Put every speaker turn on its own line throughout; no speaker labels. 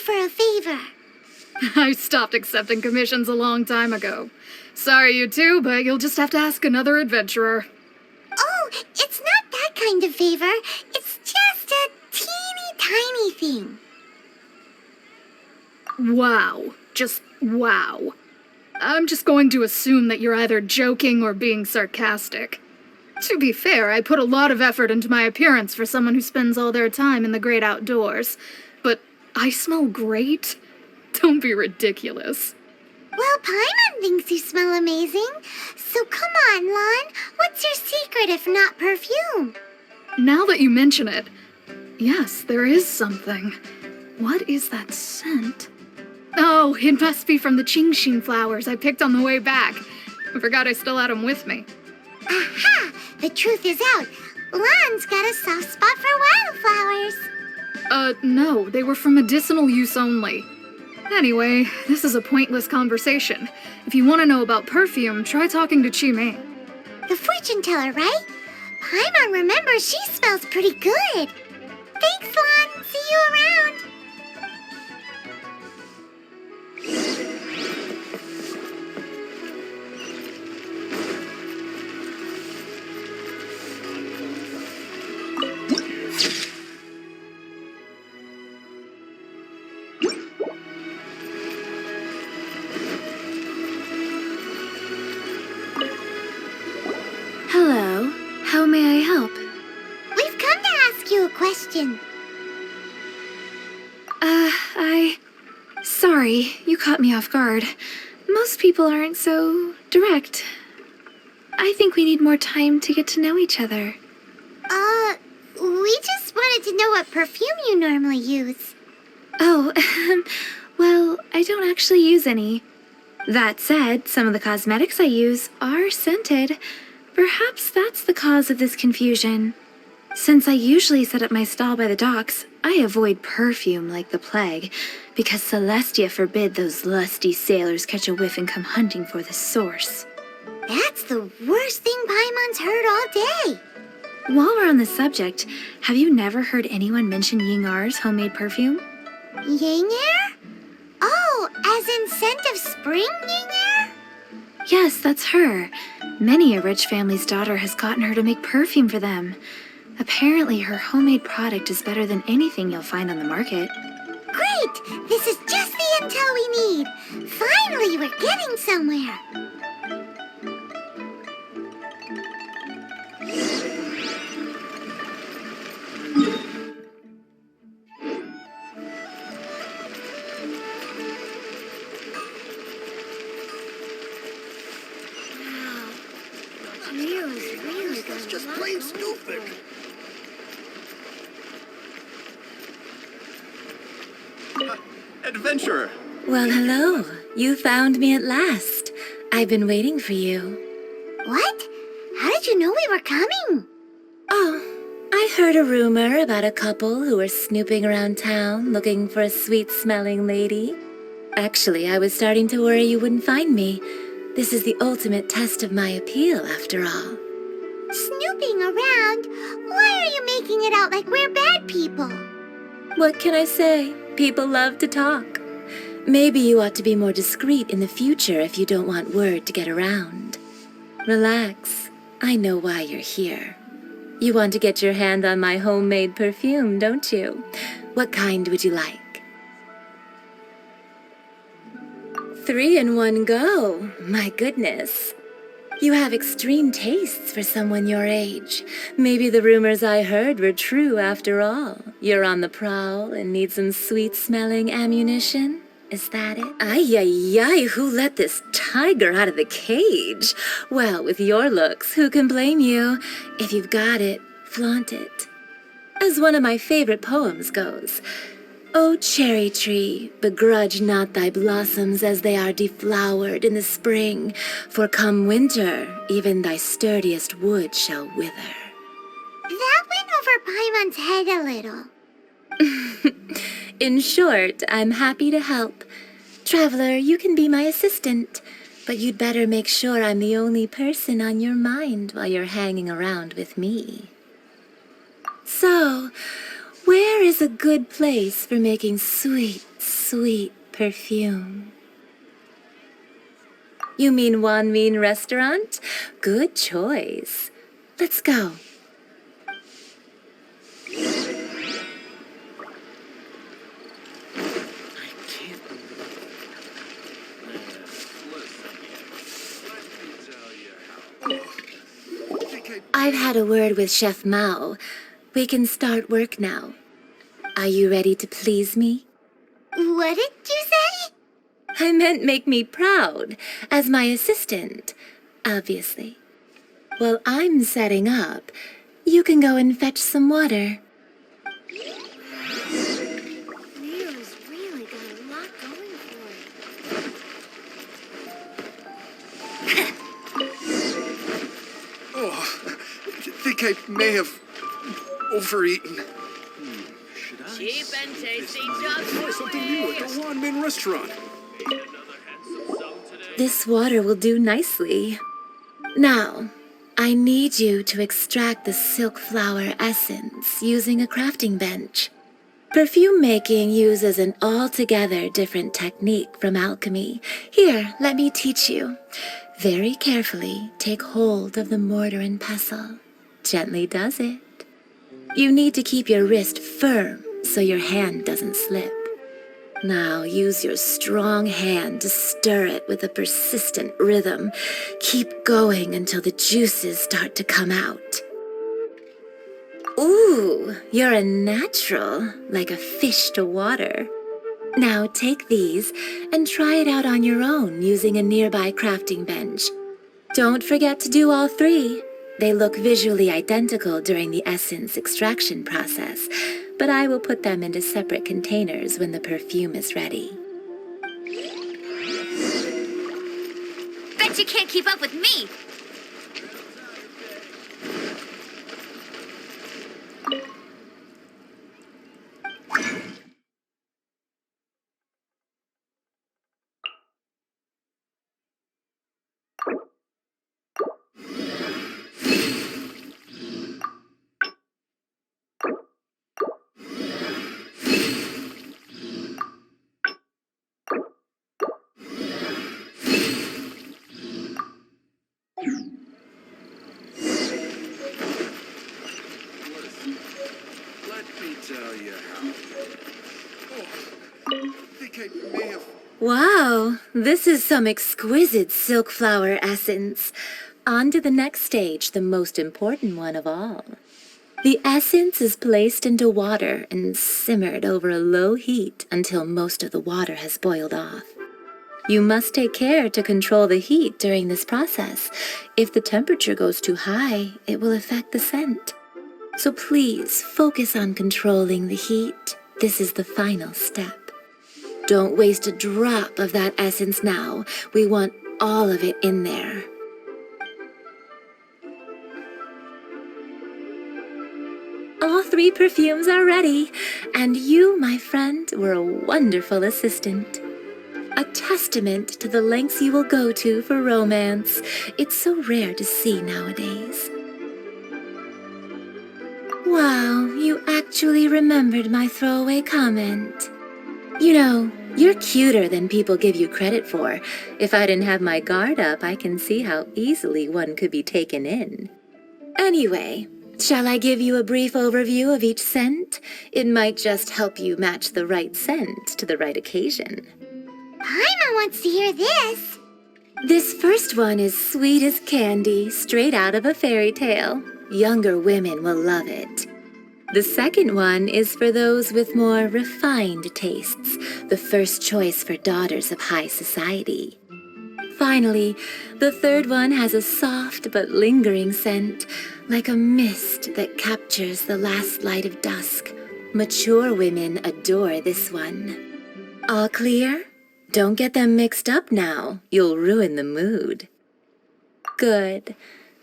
for a favor.
I stopped accepting commissions a long time ago. Sorry, you two, but you'll just have to ask another adventurer.
Oh, it's not that kind of favor. It's just a teeny tiny thing.
Wow. Just wow. I'm just going to assume that you're either joking or being sarcastic. To be fair, I put a lot of effort into my appearance for someone who spends all their time in the great outdoors. But I smell great? Don't be ridiculous.
Well, Paimon thinks you smell amazing. So come on, Lon. What's your secret if not perfume?
Now that you mention it, yes, there is something. What is that scent? Oh, it must be from the Qingxin flowers I picked on the way back. I forgot I still had them with me.
Aha! The truth is out. Lon's got a soft spot for wildflowers.
No, they were for medicinal use only. Anyway, this is a pointless conversation. If you want to know about perfume, try talking to Chi-Mei.
The fortune teller, right? Paimon remembers she smells pretty good. Thanks, Lon. See you around.
Hello. How may I help?
We've come to ask you a question.
Sorry, you caught me off guard. Most people aren't so direct. I think we need more time to get to know each other.
We just wanted to know what perfume you normally use.
Oh, well, I don't actually use any. That said, some of the cosmetics I use are scented. Perhaps that's the cause of this confusion. Since I usually set up my stall by the docks, I avoid perfume like the plague, because Celestia forbid those lusty sailors catch a whiff and come hunting for the source.
That's the worst thing Paimon's heard all day.
While we're on the subject, have you never heard anyone mention Ying-Ar's homemade perfume?
Ying-Er? Oh, as in scent of spring, Ying-Er?
Yes, that's her. Many a rich family's daughter has gotten her to make perfume for them. Apparently, her homemade product is better than anything you'll find on the market.
Great! This is just the intel we need. Finally, we're getting somewhere.
That's just plain stupid. Adventurer.
Well, hello. You found me at last. I've been waiting for you.
What? How did you know we were coming?
Oh, I heard a rumor about a couple who were snooping around town looking for a sweet-smelling lady. Actually, I was starting to worry you wouldn't find me. This is the ultimate test of my appeal, after all.
Snooping around? Why are you making it out like we're bad people?
What can I say? People love to talk. Maybe you ought to be more discreet in the future if you don't want word to get around. Relax. I know why you're here. You want to get your hand on my homemade perfume, don't you? What kind would you like? 3 in one go. My goodness. You have extreme tastes for someone your age. Maybe the rumors I heard were true after all. You're on the prowl and need some sweet-smelling ammunition? Is that it? Ay, who let this tiger out of the cage? Well, with your looks, who can blame you? If you've got it, flaunt it. As one of my favorite poems goes, O cherry tree, begrudge not thy blossoms as they are deflowered in the spring, for come winter, even thy sturdiest wood shall wither.
That went over Paimon's head a little.
In short, I'm happy to help. Traveler, you can be my assistant, but you'd better make sure I'm the only person on your mind while you're hanging around with me. So, where is a good place for making sweet, sweet perfume. You mean Wan Min Restaurant? Good choice. Let's go. I've had a word with Chef Mao. We can start work now. Are you ready to please me?
What did you say?
I meant make me proud, as my assistant, obviously. While I'm setting up, you can go and fetch some water.
Neo's really got a lot going for it.
Oh, I think I may have overeaten. Should I?
Cheap and tasty
Try something new at the Wan Min Restaurant.
This water will do nicely. Now, I need you to extract the silk flower essence using a crafting bench. Perfume making uses an altogether different technique from alchemy. Here, let me teach you. Very carefully, take hold of the mortar and pestle. Gently does it. You need to keep your wrist firm so your hand doesn't slip. Now use your strong hand to stir it with a persistent rhythm. Keep going until the juices start to come out. Ooh, you're a natural, like a fish to water. Now take these and try it out on your own using a nearby crafting bench. Don't forget to do all three. They look visually identical during the essence extraction process, but I will put them into separate containers when the perfume is ready.
Bet you can't keep up with me.
Let me tell you how. Oh, I think I may have.
Wow, this is some exquisite silk flower essence. On to the next stage, the most important one of all. The essence is placed into water and simmered over a low heat until most of the water has boiled off. You must take care to control the heat during this process. If the temperature goes too high, it will affect the scent. So please focus on controlling the heat. This is the final step. Don't waste a drop of that essence now. We want all of it in there. All three perfumes are ready, and you, my friend, were a wonderful assistant. A testament to the lengths you will go to for romance. It's so rare to see nowadays. Wow, you actually remembered my throwaway comment. You know, you're cuter than people give you credit for. If I didn't have my guard up, I can see how easily one could be taken in. Anyway, shall I give you a brief overview of each scent? It might just help you match the right scent to the right occasion.
Paimon wants to hear this.
This first one is sweet as candy, straight out of a fairy tale. Younger women will love it. The second one is for those with more refined tastes, the first choice for daughters of high society. Finally, the third one has a soft but lingering scent, like a mist that captures the last light of dusk. Mature women adore this one. All clear? Don't get them mixed up now. You'll ruin the mood. Good.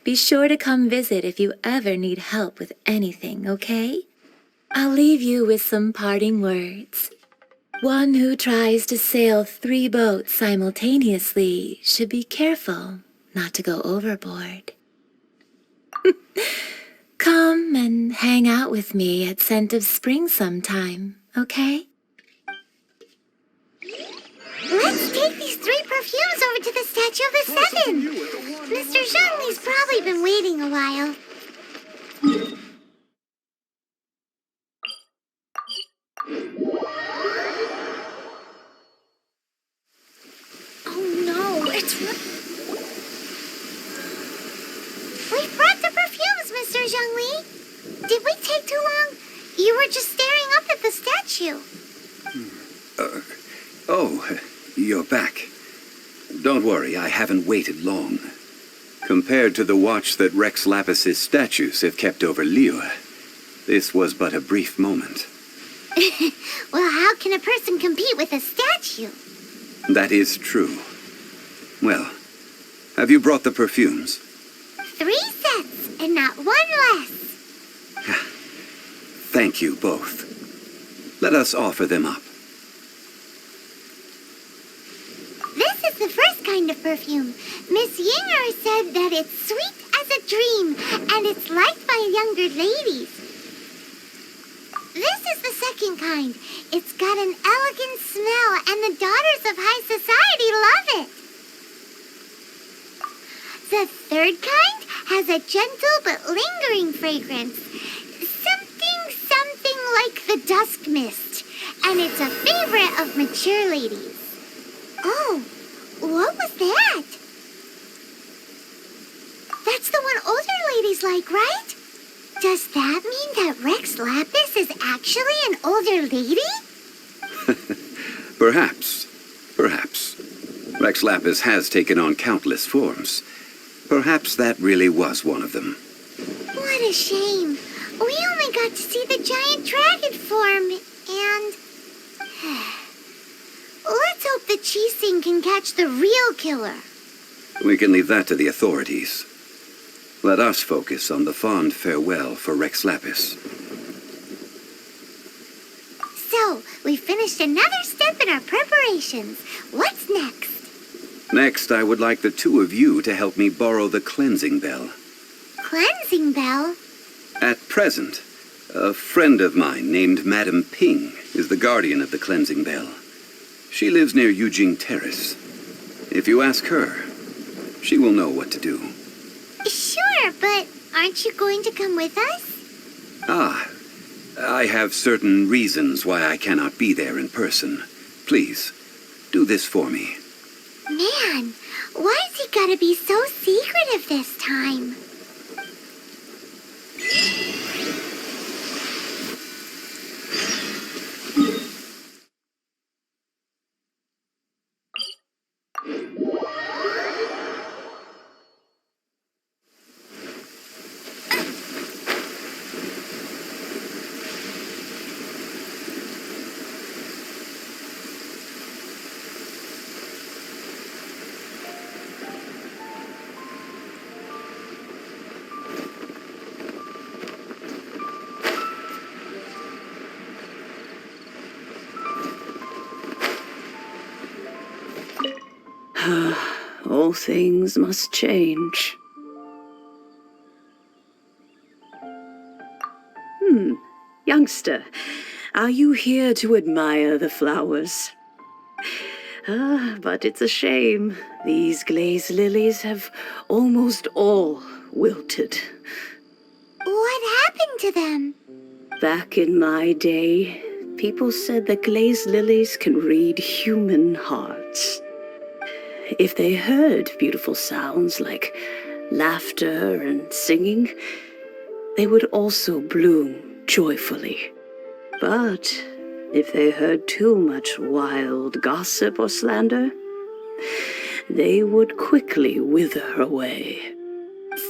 Be sure to come visit if you ever need help with anything, okay? I'll leave you with some parting words. One who tries to sail 3 boats simultaneously should be careful not to go overboard. Come and hang out with me at Scent of Spring sometime, okay?
perfumes over to the Statue of the Seven. Mr. Zhongli's probably been waiting a while.
Oh no, it's...
We brought the perfumes, Mr. Zhongli. Did we take too long? You were just staring up at the statue.
Oh, you're back. Don't worry, I haven't waited long. Compared to the watch that Rex Lapis's statues have kept over Liyue, this was but a brief moment.
Well, how can a person compete with a statue?
That is true. Well, have you brought the perfumes?
3 sets, and not one less.
Thank you both. Let us offer them up.
This is the first kind of perfume. Miss Yinger said that it's sweet as a dream, and it's liked by younger ladies. This is the second kind. It's got an elegant smell, and the daughters of high society love it. The third kind has a gentle but lingering fragrance. Something like the dusk mist, and it's a favorite of mature ladies. Oh, what was that? That's the one older ladies like, right? Does that mean that Rex Lapis is actually an older lady?
Perhaps. Rex Lapis has taken on countless forms. Perhaps that really was one of them.
What a shame. We only got to see the giant dragon form, and... Let's hope the Qixing can catch the real killer.
We can leave that to the authorities. Let us focus on the fond farewell for Rex Lapis.
So, we finished another step in our preparations. What's next?
Next, I would like the two of you to help me borrow the cleansing bell.
Cleansing bell?
At present, a friend of mine named Madame Ping is the guardian of the cleansing bell. She lives near Yujing Terrace. If you ask her, she will know what to do.
Sure, but aren't you going to come with us?
Ah, I have certain reasons why I cannot be there in person. Please, do this for me.
Man, why's he gotta be so secretive this time?
All things must change. Youngster, are you here to admire the flowers? But it's a shame. These glazed lilies have almost all wilted.
What happened to them?
Back in my day, people said that glazed lilies can read human hearts. If they heard beautiful sounds like laughter and singing, they would also bloom joyfully. But if they heard too much wild gossip or slander, they would quickly wither away.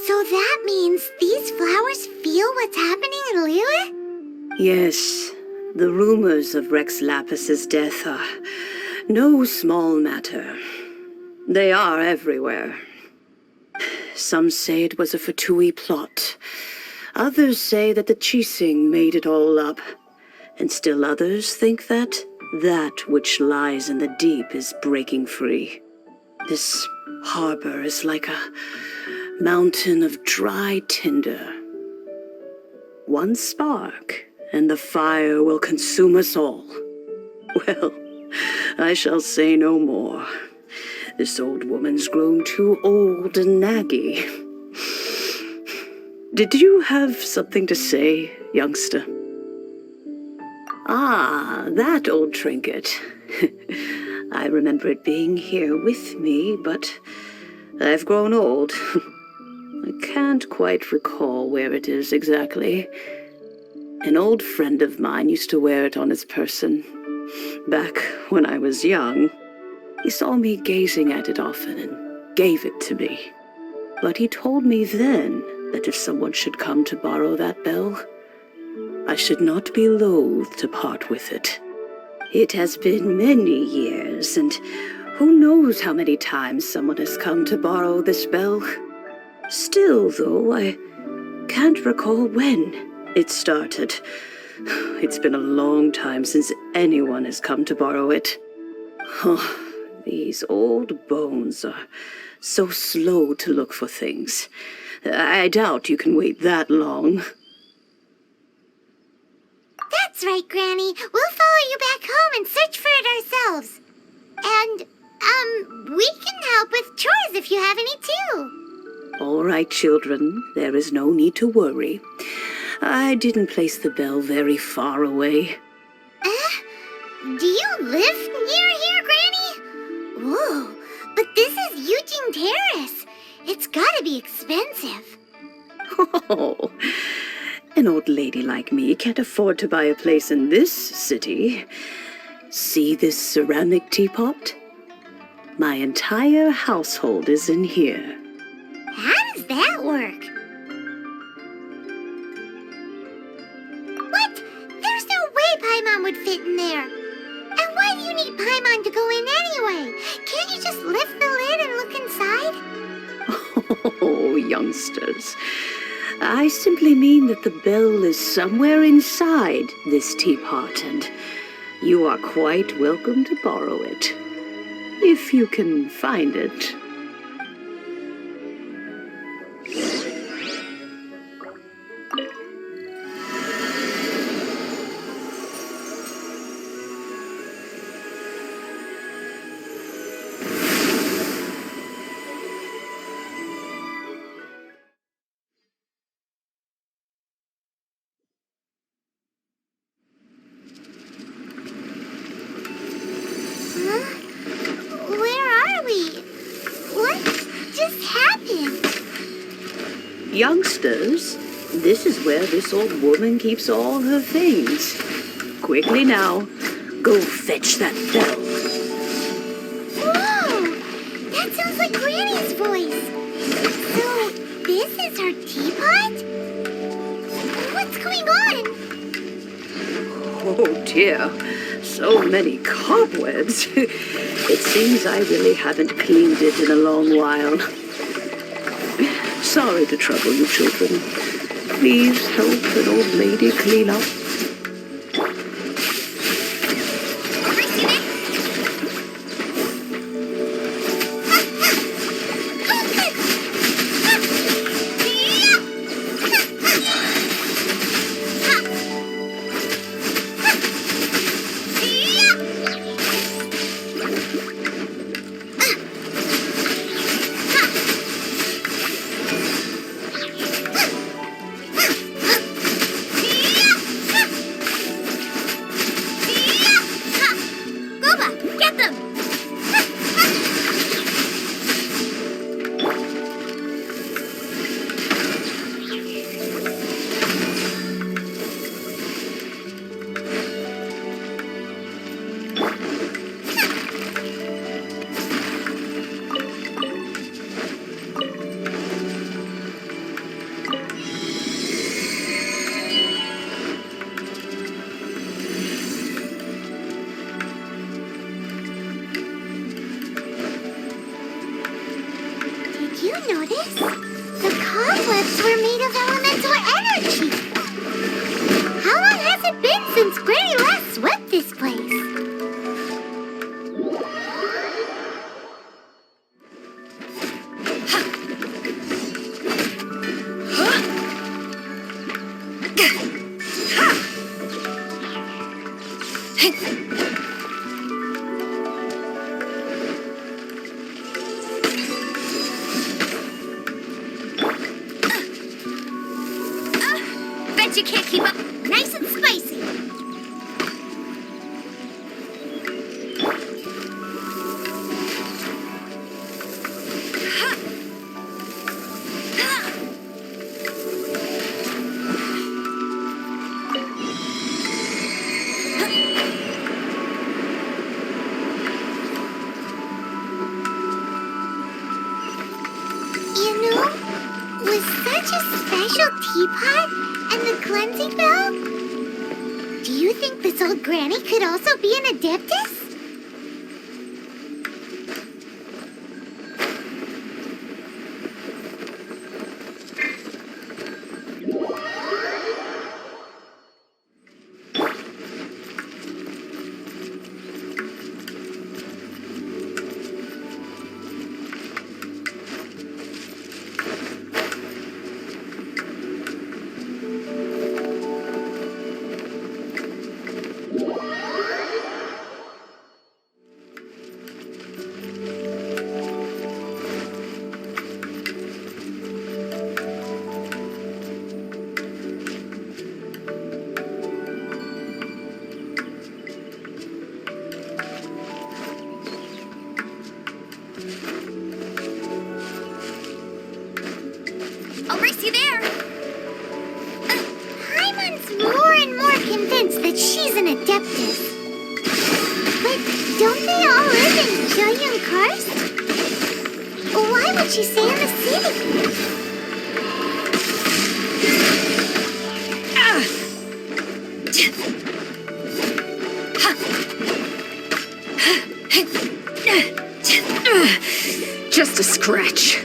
So that means these flowers feel what's happening in Liyue?
Yes, the rumors of Rex Lapis's death are no small matter. They are everywhere. Some say it was a Fatui plot. Others say that the Qixing made it all up. And still others think that which lies in the deep is breaking free. This harbor is like a mountain of dry tinder. One spark, and the fire will consume us all. Well, I shall say no more. This old woman's grown too old and naggy. Did you have something to say, youngster? Ah, that old trinket. I remember it being here with me, but I've grown old. I can't quite recall where it is exactly. An old friend of mine used to wear it on his person. Back when I was young, he saw me gazing at it often and gave it to me. But he told me then that if someone should come to borrow that bell, I should not be loath to part with it. It has been many years, and who knows how many times someone has come to borrow this bell. Still, though, I can't recall when it started. It's been a long time since anyone has come to borrow it. Oh, these old bones are so slow to look for things. I doubt you can wait that long.
That's right, Granny. We'll follow you back home and search for it ourselves. And, we can help with chores if you have any too.
All right, children, there is no need to worry. I didn't place the bell very far away.
Do you live near here, Granny? Whoa, but this is Eugene Terrace. It's gotta be expensive.
Oh, an old lady like me can't afford to buy a place in this city. See this ceramic teapot? My entire household is in here.
How does that work? What? There's no way Paimon would fit in there. And why do you need Paimon to go in anyway? Can't you just lift the lid and look inside?
Oh, youngsters. I simply mean that the bell is somewhere inside this teapot, and you are quite welcome to borrow it, if you can find it.
Where are we? What just happened?
Youngsters, this is where this old woman keeps all her things. Quickly now, go fetch that bell.
Whoa! That sounds like Granny's voice. So, this is her teapot? What's going on?
Oh dear, so many cobwebs. It seems I really haven't cleaned it in a long while. Sorry to trouble you, children. Please help an old lady clean up.
Notice? The cobwebs were made of elemental energy. How long has it been since Granny last swept this place? bet you can't keep up. Nice and spicy. You know, with such a special teapot and the cleansing bell, do you think this old granny could also be an adeptus? I'll race you there. Paimon's more and more convinced that she's an adeptus. But don't they all live in Jillian Karst? Why would she stay in the city?
Just a scratch.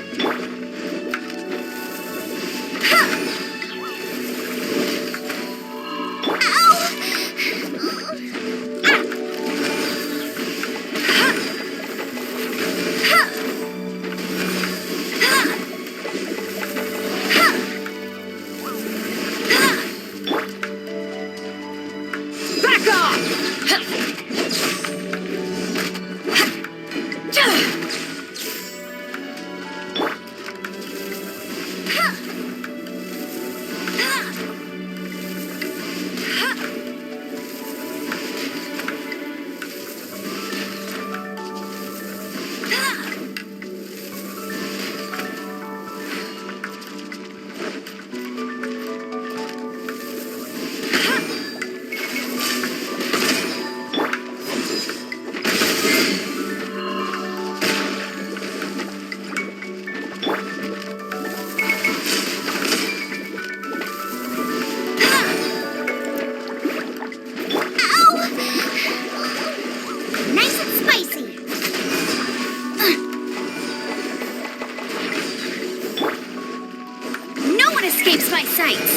Escapes my sights.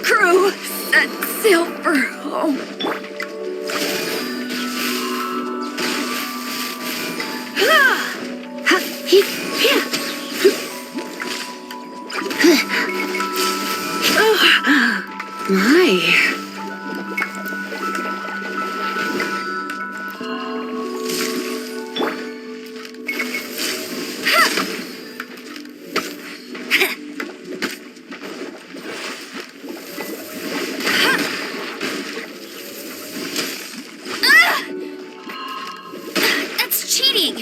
Crew, set sail for home.
My.
That's cheating.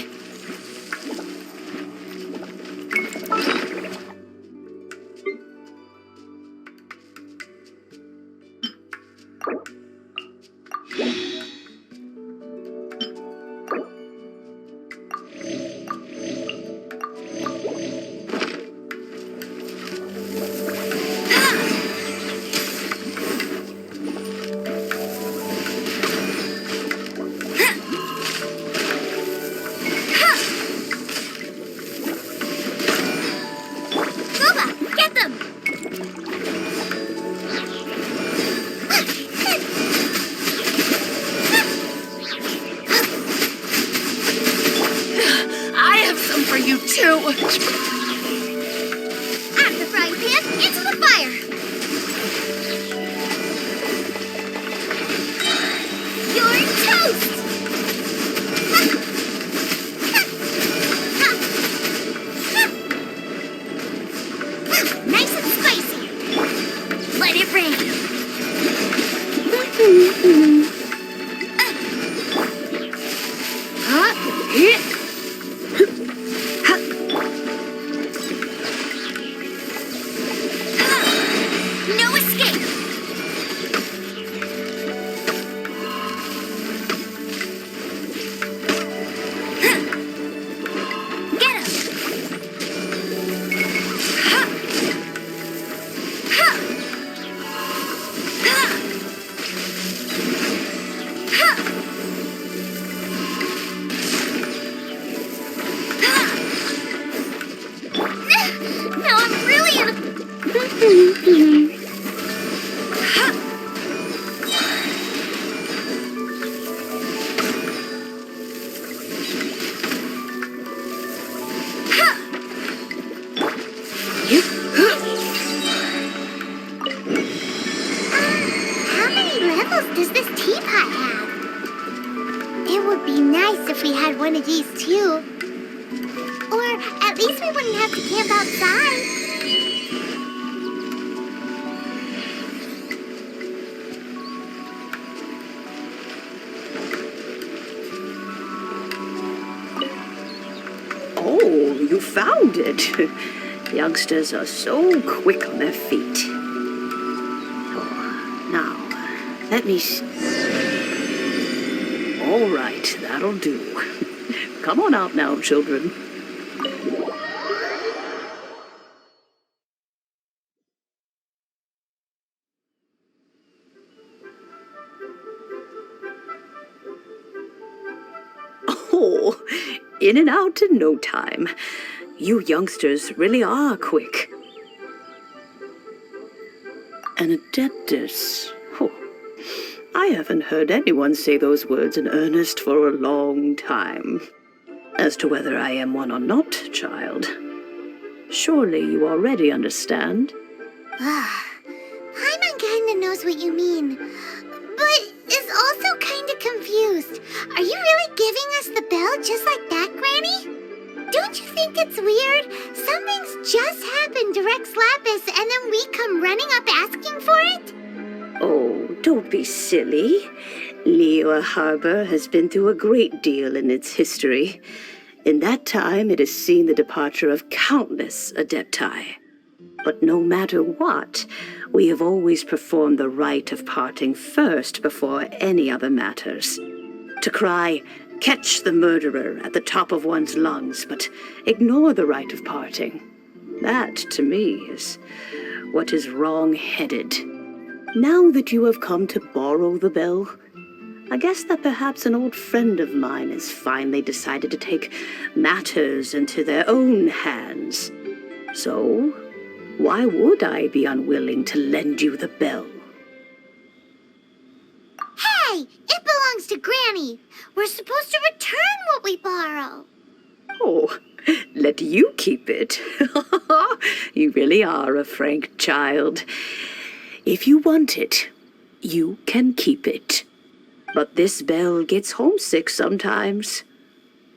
How many levels does this teapot have? It would be nice if we had one of these too. Or at least we wouldn't have to camp outside.
Oh, you found it. Youngsters are so quick on their feet. Oh, now, let me see. All right, that'll do. Come on out now, children. Oh, in and out in no time. You youngsters really are quick. An adeptus. Oh, I haven't heard anyone say those words in earnest for a long time. As to whether I am one or not, child, surely you already understand.
Paimon kinda knows what you mean, but is also kinda confused. Are you really giving us the bell just like that, Granny? Don't you think it's weird? Something's just happened to Rex Lapis and then we come running up asking for it?
Oh, don't be silly. Liyue Harbor has been through a great deal in its history. In that time, it has seen the departure of countless adepti. But no matter what, we have always performed the rite of parting first before any other matters. To cry, "Catch the murderer," at the top of one's lungs, but ignore the rite of parting. That, to me, is what is wrong-headed. Now that you have come to borrow the bell, I guess that perhaps an old friend of mine has finally decided to take matters into their own hands. So, why would I be unwilling to lend you the bell?
Hey, it belongs to Granny. We're supposed to return what we borrow.
Oh, let you keep it. You really are a frank child. If you want it, you can keep it. But this bell gets homesick sometimes.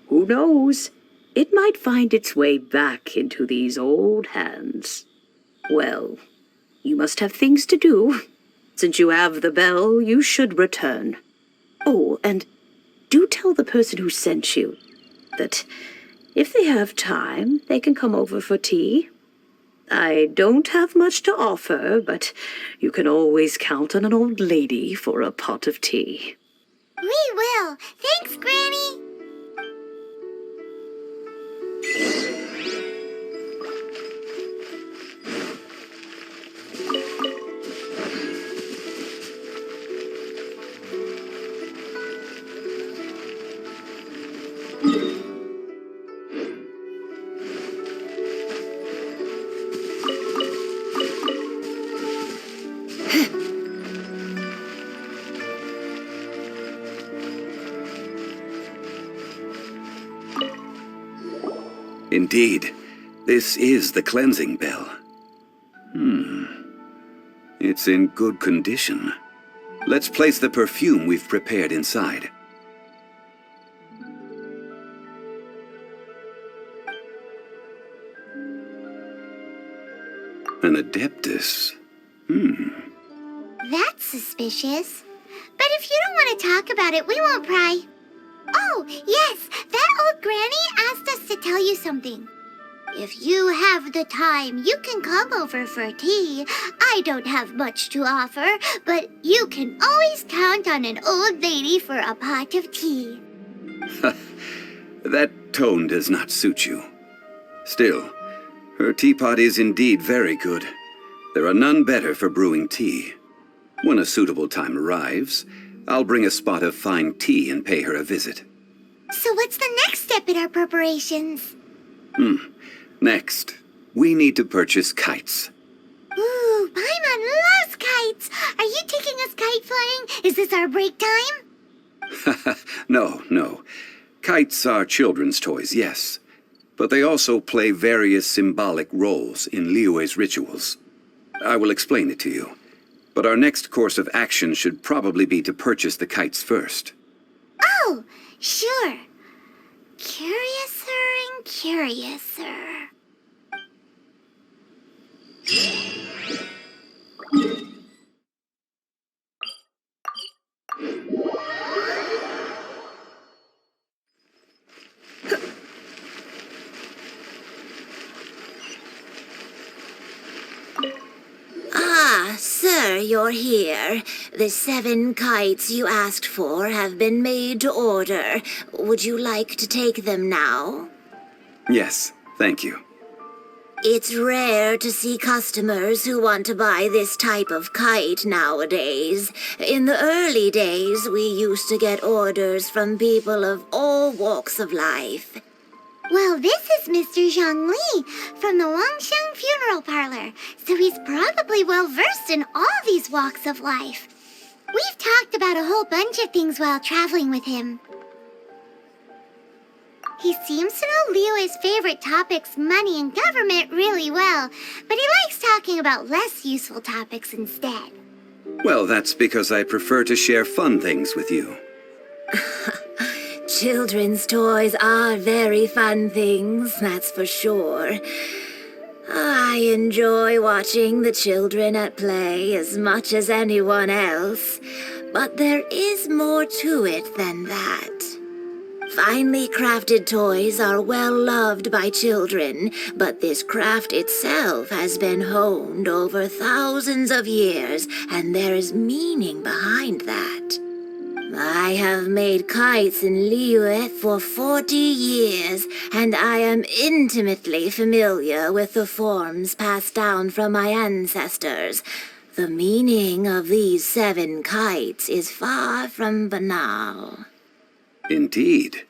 Who knows? It might find its way back into these old hands. Well, you must have things to do. Since you have the bell, you should return. Oh, and do tell the person who sent you that if they have time, they can come over for tea. I don't have much to offer, but you can always count on an old lady for a pot of tea.
We will. Thanks, Granny.
Indeed, this is the cleansing bell. It's in good condition. Let's place the perfume we've prepared inside. An adeptus.
That's suspicious. But if you don't want to talk about it, we won't pry. Oh, yes, that old granny asked us to tell you something. If you have the time, you can come over for tea. I don't have much to offer, but you can always count on an old lady for a pot of tea.
That tone does not suit you. Still, her teapot is indeed very good. There are none better for brewing tea. When a suitable time arrives, I'll bring a spot of fine tea and pay her a visit.
So what's the next step in our preparations?
Next, we need to purchase kites.
Ooh, Paimon loves kites. Are you taking us kite flying? Is this our break time?
No. Kites are children's toys, yes. but they also play various symbolic roles in Liyue's rituals. I will explain it to you, but our next course of action should probably be to purchase the kites first.
Oh, sure. Curiouser and curiouser.
Ah, sir, you're here. The 7 kites you asked for have been made to order. Would you like to take them now?
Yes, thank you.
It's rare to see customers who want to buy this type of kite nowadays. In the early days, we used to get orders from people of all walks of life.
Well, this is Mr. Zhang Li from the Wangsheng Funeral Parlor, so he's probably well-versed in all these walks of life. We've talked about a whole bunch of things while traveling with him. He seems to know Liyue's favorite topics, money and government, really well, but he likes talking about less useful topics instead.
Well, that's because I prefer to share fun things with you.
Children's toys are very fun things, that's for sure. I enjoy watching the children at play as much as anyone else, but there is more to it than that. Finely crafted toys are well loved by children, but this craft itself has been honed over thousands of years, and there is meaning behind that. I have made kites in Liyue for 40 years, and I am intimately familiar with the forms passed down from my ancestors. The meaning of these 7 kites is far from banal.
Indeed.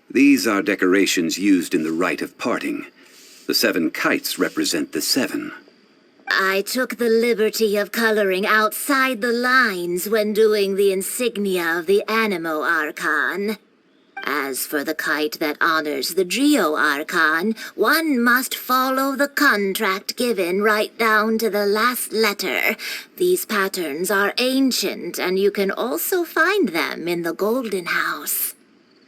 These are decorations used in the rite of parting. The 7 kites represent the 7.
I took the liberty of coloring outside the lines when doing the insignia of the Animo Archon. As for the kite that honors the Geo Archon, one must follow the contract given right down to the last letter. These patterns are ancient, and you can also find them in the Golden House.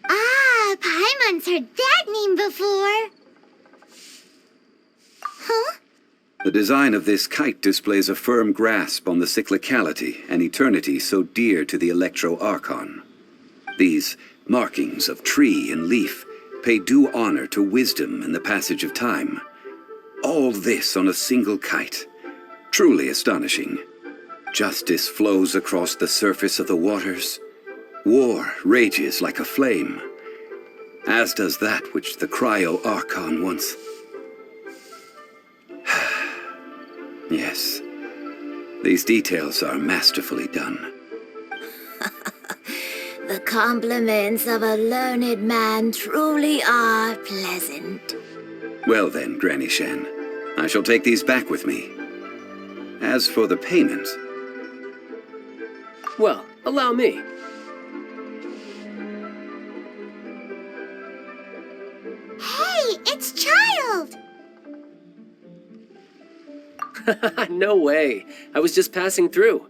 Ah, Paimon's heard that name before. Huh?
The design of this kite displays a firm grasp on the cyclicality and eternity so dear to the Electro Archon. These markings of tree and leaf pay due honor to wisdom and the passage of time. All this on a single kite. Truly astonishing. Justice flows across the surface of the waters. War rages like a flame, as does that which the Cryo Archon once... Yes, these details are masterfully done.
The compliments of a learned man truly are pleasant.
Well then, Granny Shen, I shall take these back with me. As for the payment...
Well, allow me.
Hey, it's Child!
No way. I was just passing through.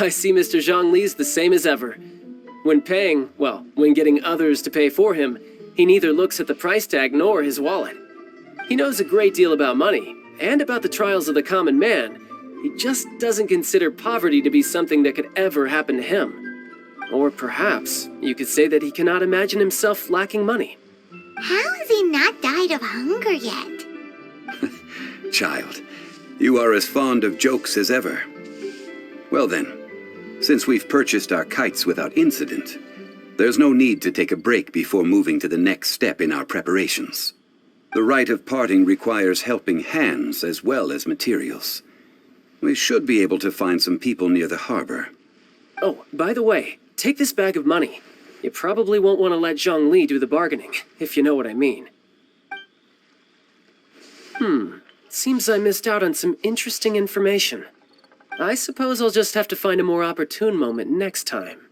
I see Mr. Zhang Li's the same as ever. When paying, well, when getting others to pay for him, he neither looks at the price tag nor his wallet. He knows a great deal about money, and about the trials of the common man. He just doesn't consider poverty to be something that could ever happen to him. Or perhaps you could say that he cannot imagine himself lacking money.
How has he not died of hunger yet?
Child, you are as fond of jokes as ever. Well then, since we've purchased our kites without incident, there's no need to take a break before moving to the next step in our preparations. The rite of parting requires helping hands as well as materials. We should be able to find some people near the harbor.
Oh, by the way, take this bag of money. You probably won't want to let Zhang Li do the bargaining, if you know what I mean. Seems I missed out on some interesting information. I suppose I'll just have to find a more opportune moment next time.